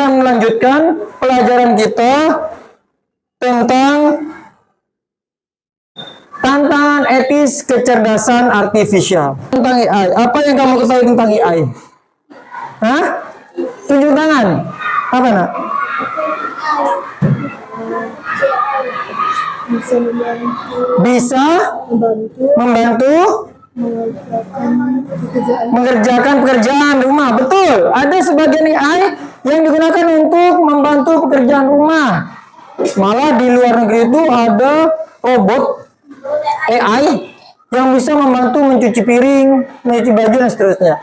akan melanjutkan pelajaran kita tentang tantangan etis kecerdasan artifisial. Tentang AI. Apa yang kamu ketahui tentang AI? Hah? Tunjuk tangan. Apa nak? Bisa membantu mengerjakan pekerjaan rumah. Betul. Ada sebagian AI yang digunakan untuk membantu pekerjaan rumah. Malah di luar negeri itu ada robot AI yang bisa membantu mencuci piring, mencuci baju dan seterusnya.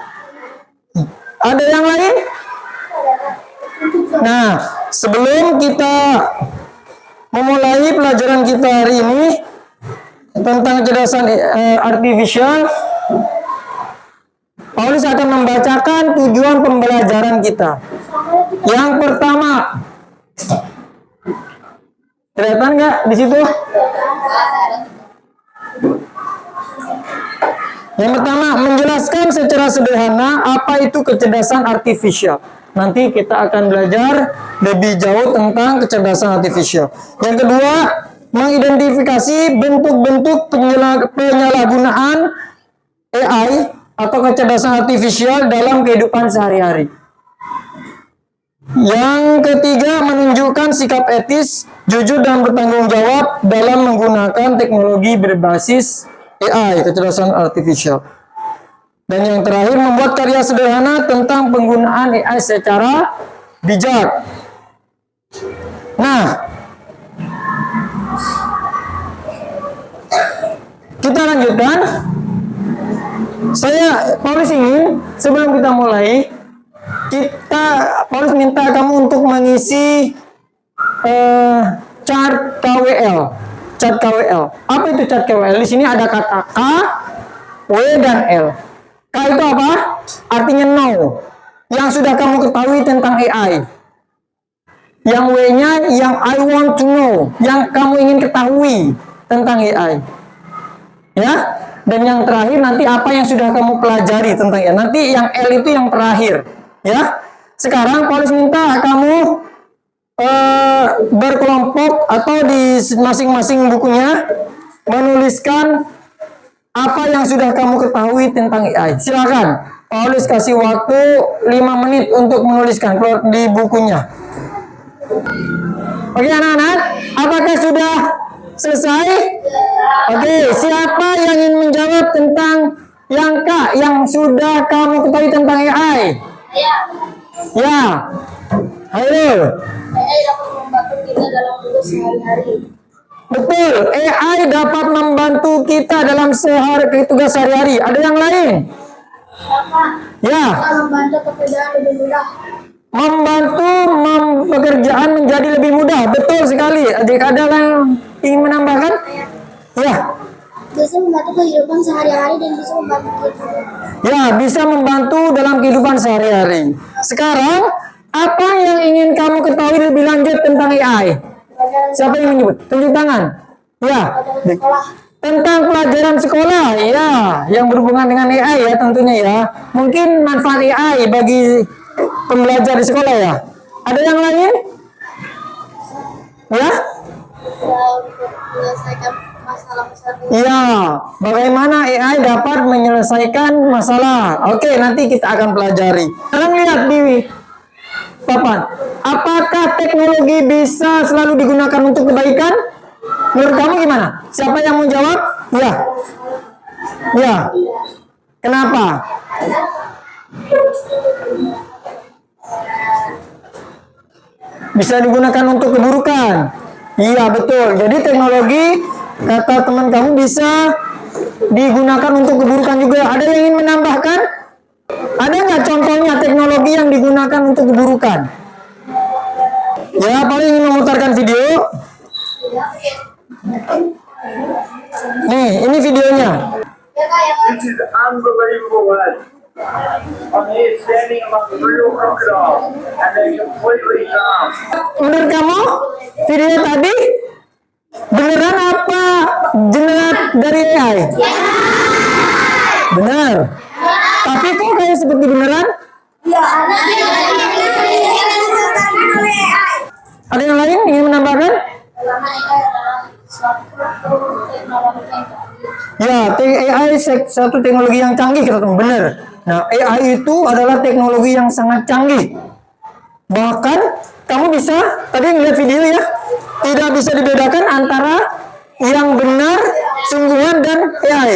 Ada yang lain? Nah, sebelum kita memulai pelajaran kita hari ini tentang kecerdasan artifisial, Paulus akan membacakan tujuan pembelajaran kita. Yang pertama, kelihatan nggak di situ? Yang pertama, menjelaskan secara sederhana apa itu kecerdasan artifisial. Nanti kita akan belajar lebih jauh tentang kecerdasan artifisial. Yang kedua, mengidentifikasi bentuk-bentuk penyalahgunaan AI atau kecerdasan artifisial dalam kehidupan sehari-hari. Yang ketiga, menunjukkan sikap etis, jujur dan bertanggung jawab dalam menggunakan teknologi berbasis AI, kecerdasan artifisial. Dan yang terakhir, membuat karya sederhana tentang penggunaan AI secara bijak. Nah, kita lanjutkan. Paulus ingin, sebelum kita mulai, Paulus minta kamu untuk mengisi chart KWL. Chart KWL. Apa itu chart KWL? Di sini ada kata K, W, dan L. K itu apa? Artinya know. Yang sudah kamu ketahui tentang AI. Yang W-nya yang I want to know. Yang kamu ingin ketahui tentang AI. Ya. Dan yang terakhir nanti apa yang sudah kamu pelajari tentang AI. Nanti yang L itu yang terakhir. Ya. Sekarang Paulus minta kamu berkelompok atau di masing-masing bukunya menuliskan apa yang sudah kamu ketahui tentang AI. Silakan, Paulus kasih waktu 5 menit untuk menuliskan di bukunya. Oke anak-anak, apakah sudah selesai? Oke, siapa yang ingin menjawab tentang yang K, yang sudah kamu ketahui tentang AI? Ya. Ayo. AI dapat membantu kita dalam tugas sehari-hari. Betul, AI dapat membantu kita dalam tugas sehari-hari. Ada yang lain? Ya. Membantu pekerjaan lebih mudah. Membantu pekerjaan menjadi lebih mudah. Betul sekali. Adik ada yang ingin menambahkan? Ya. Bisa membantu kehidupan sehari-hari dan bisa membantu kita. Ya, bisa membantu dalam kehidupan sehari-hari. Sekarang, apa yang ingin kamu ketahui lebih lanjut tentang AI? Siapa yang menyebut? Tunjuk tangan. Ya. Tentang pelajaran sekolah. Ya, yang berhubungan dengan AI ya tentunya ya. Mungkin manfaat AI bagi pembelajar di sekolah ya. Ada yang lain? Ya? Menyelesaikan masalah-masalah. Ya, bagaimana AI dapat menyelesaikan masalah. Oke, nanti kita akan pelajari. Sekarang lihat di papan. Apakah teknologi bisa selalu digunakan untuk kebaikan? Menurut kamu gimana? Siapa yang mau jawab? Ya. Ya. Kenapa? Bisa digunakan untuk keburukan. Iya, betul. Jadi teknologi, kata teman kamu, bisa digunakan untuk keburukan juga. Ada yang ingin menambahkan? Ada nggak contohnya teknologi yang digunakan untuk keburukan? Ya, paling ingin memutarkan video. Nih, ini videonya. This is unbelievable one. He is standing among real crocodiles, and they're completely calm. Menurut kamu, video tadi beneran apa generat dari AI? Benar. Tapi kok kayak seperti beneran? Ada yang lain ingin menambahkan? Ya, AI satu teknologi yang canggih, teman-teman. Benar. Nah, AI itu adalah teknologi yang sangat canggih. Bahkan kamu bisa tadi ngeliat video ya, tidak bisa dibedakan antara yang benar, sungguhan dan AI.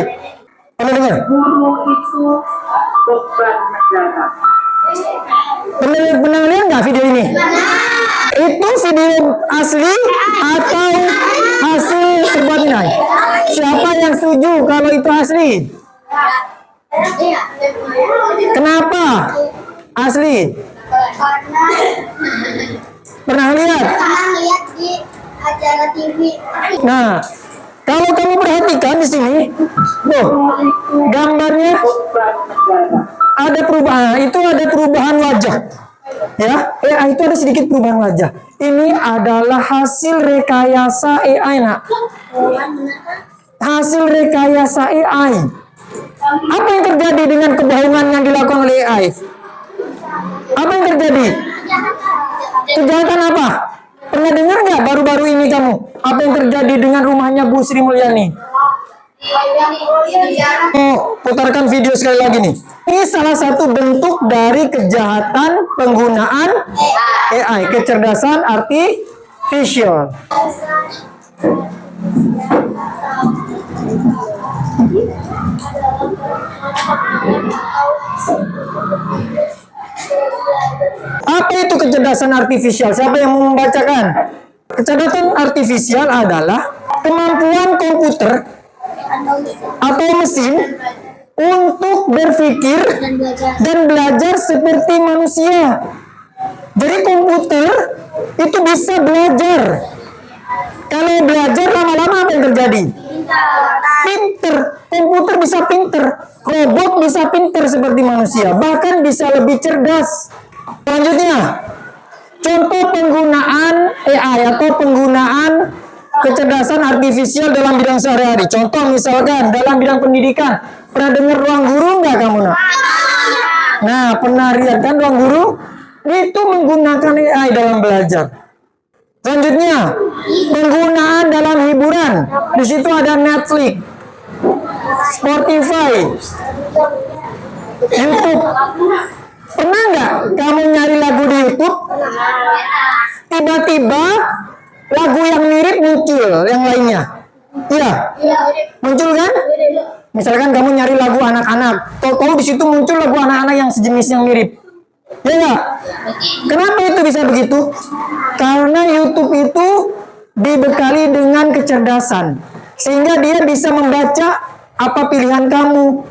Pernah dengar? Guru itu beban negara. Pernah lihat nggak video ini? Itu video asli atau hasil terbuatan AI? Siapa yang setuju kalau itu asli? Kenapa asli? Pernah lihat? lihat di acara TV. Nah, kalau kamu perhatikan di sini, tuh gambarnya Beban negara. ada perubahan. Itu ada perubahan wajah, ya. Itu ada sedikit perubahan wajah. Ini adalah hasil rekayasa AI, nak. Hasil rekayasa AI. Apa yang terjadi dengan kebohongan yang dilakukan oleh AI? Apa yang terjadi? Kejahatan apa? Pernah dengar nggak baru-baru ini kamu? Apa yang terjadi dengan rumahnya Bu Sri Mulyani? Oh, putarkan video sekali lagi nih. Ini salah satu bentuk dari kejahatan penggunaan AI, kecerdasan artifisial. Apa itu kecerdasan artifisial? Siapa yang mau membacakan? Kecerdasan artifisial adalah kemampuan komputer atau mesin untuk berpikir dan belajar seperti manusia. Jadi komputer itu bisa belajar. Kalau belajar lama-lama apa yang terjadi? Pinter. Komputer bisa pinter. Robot bisa pinter seperti manusia. Bahkan bisa lebih cerdas. Selanjutnya, contoh penggunaan AI atau penggunaan kecerdasan artifisial dalam bidang sehari-hari. Contoh misalkan dalam bidang pendidikan. Pernah dengar ruang guru nggak kamu, nak? Nah, pernah lihat kan ruang guru? Itu menggunakan AI dalam belajar. Selanjutnya, penggunaan dalam hiburan. Di situ ada Netflix, Spotify, YouTube. Pernah nggak kamu nyari lagu di YouTube? Tiba-tiba lagu yang mirip muncul, yang lainnya. Iya, muncul kan? Misalkan kamu nyari lagu anak-anak, tahu di situ muncul lagu anak-anak yang sejenis yang mirip. Ya nggak? Kenapa itu bisa begitu? Karena YouTube itu dibekali dengan kecerdasan, sehingga dia bisa membaca apa pilihan kamu.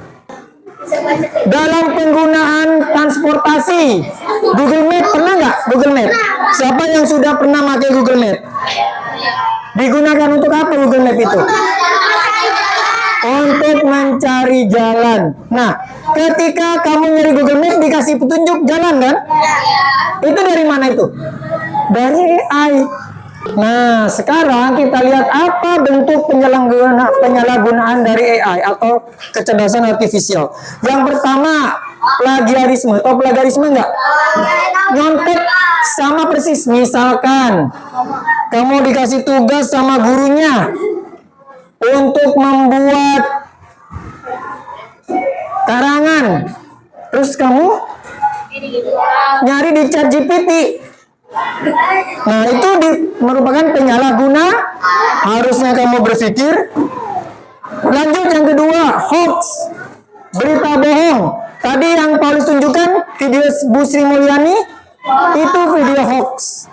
Dalam penggunaan transportasi, Google Map, pernah nggak Google Map? Siapa yang sudah pernah pakai Google Map? Digunakan untuk apa Google Map itu? Untuk mencari jalan. Nah, ketika kamu nyari Google Map dikasih petunjuk jalan kan? Itu dari mana itu? Dari AI. Nah, sekarang kita lihat apa bentuk penyalahgunaan dari AI atau kecerdasan artifisial. Yang pertama, plagiarisme. Tahu plagiarisme nggak? Nyontek sama persis. Misalkan kamu dikasih tugas sama gurunya untuk membuat karangan, terus kamu nyari di ChatGPT. Nah, itu merupakan penyalahguna. Harusnya kamu berpikir. Lanjut yang kedua, hoax, berita bohong. Tadi yang Paulus tunjukkan video Bu Sri Mulyani itu video hoax.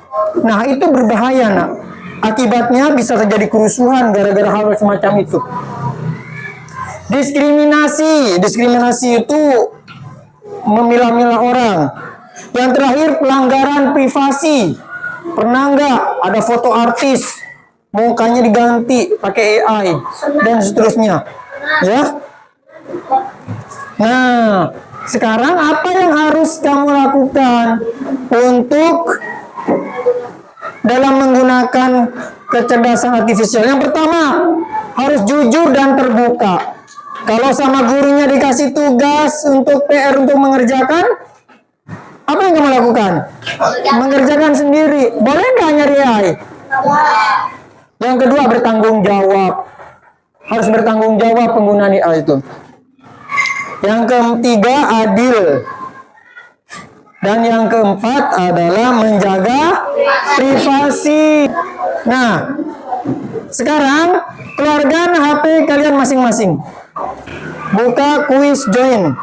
Nah, itu berbahaya, nak. Akibatnya bisa terjadi kerusuhan gara-gara hal semacam itu. Diskriminasi itu memilah-milah orang. Yang terakhir, pelanggaran privasi. Pernah nggak ada foto artis mukanya diganti pakai AI dan seterusnya, ya? Nah, sekarang apa yang harus kamu lakukan untuk dalam menggunakan kecerdasan artifisial? Yang pertama, harus jujur dan terbuka. Kalau sama gurunya dikasih tugas untuk PR untuk mengerjakan, Apa yang kamu lakukan? Mengerjakan sendiri. Boleh nggak nyari AI? Yang kedua, bertanggung jawab. Harus bertanggung jawab penggunaan AI itu. Yang ketiga, adil. Dan yang keempat adalah menjaga privasi. Nah, sekarang keluarkan HP kalian masing-masing. Buka quiz join.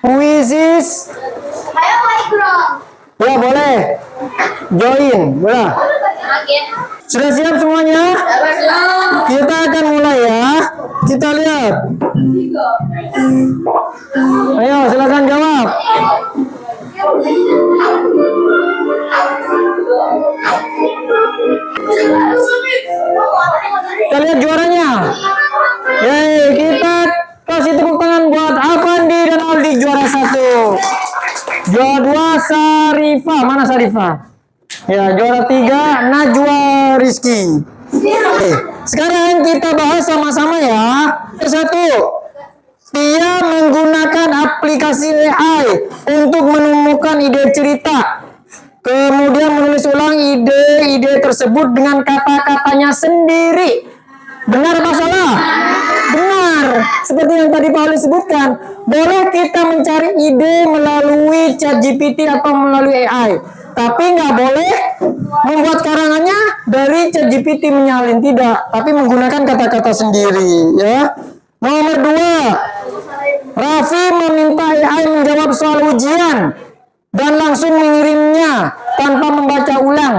Quizzes. Ya boleh. Join. Boleh. Sudah siap semuanya? Kita akan mulai ya. Kita lihat. Ayo silakan jawab. Kita lihat juaranya. Yeay, kita kasih tepuk tangan buat Avandi dan Aldi juara 1. Juara 2 Sarifa. Mana Sarifa? Ya, juara 3 Najwa Rizky. Oke, sekarang kita bahas sama-sama ya. Satu, dia menggunakan aplikasi AI untuk menemukan ide cerita. Kemudian menulis ulang ide-ide tersebut dengan kata-katanya sendiri. Benar apa salah? Benar. Seperti yang tadi Paulus sebutkan, boleh kita mencari ide melalui ChatGPT atau melalui AI. Tapi nggak boleh membuat karangannya dari ChatGPT menyalin, tidak. Tapi menggunakan kata-kata sendiri, ya. Nomor 2, Raffi meminta AI menjawab soal ujian dan langsung mengirimnya tanpa membaca ulang.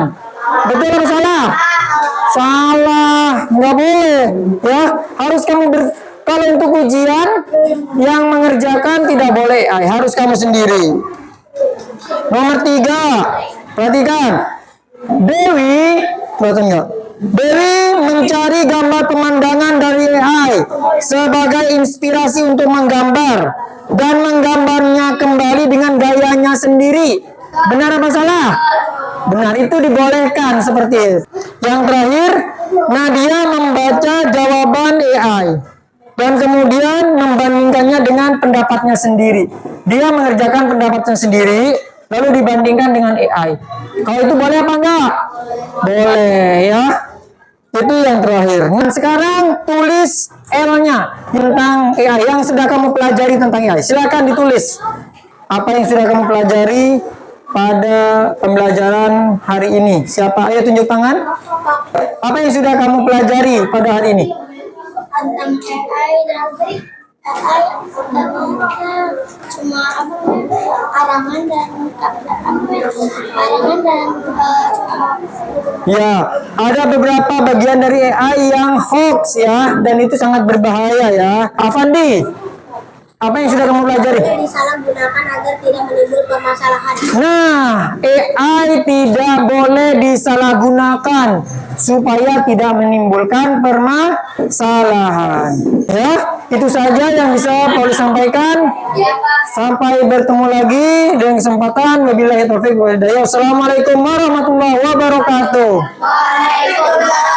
Betul atau salah? Salah, nggak boleh, ya. Harus kamu kalau untuk ujian yang mengerjakan tidak boleh AI, harus kamu sendiri. Nomor 3, perhatikan. Dewi mencari gambar pemandangan dari AI sebagai inspirasi untuk menggambar dan menggambarnya kembali dengan gayanya sendiri. Benar apa salah? Benar, itu dibolehkan seperti itu. Yang terakhir, Nadia membaca jawaban AI dan kemudian membandingkannya dengan pendapatnya sendiri. Dia mengerjakan pendapatnya sendiri, lalu dibandingkan dengan AI. Kalau itu boleh apa enggak? Boleh, ya. Itu yang terakhir. Nah, sekarang tulis L-nya tentang AI yang sudah kamu pelajari tentang AI. Silakan ditulis apa yang sudah kamu pelajari pada pembelajaran hari ini. Siapa? Ayo tunjuk tangan. Apa yang sudah kamu pelajari pada hari ini? Tentang AI dan AI cuma arangan dan Ya, ada beberapa bagian dari AI yang hoax ya, dan itu sangat berbahaya ya. Avandi, apa yang sudah kamu pelajari? disalahgunakan agar tidak menimbul permasalahan. Nah, AI tidak boleh disalahgunakan supaya tidak menimbulkan permasalahan. Ya, itu saja yang bisa Paulus sampaikan. Sampai bertemu lagi dengan kesempatan. Wabillahi taufiq wal hidayah. Assalamualaikum warahmatullahi wabarakatuh. Waalaikumsalam.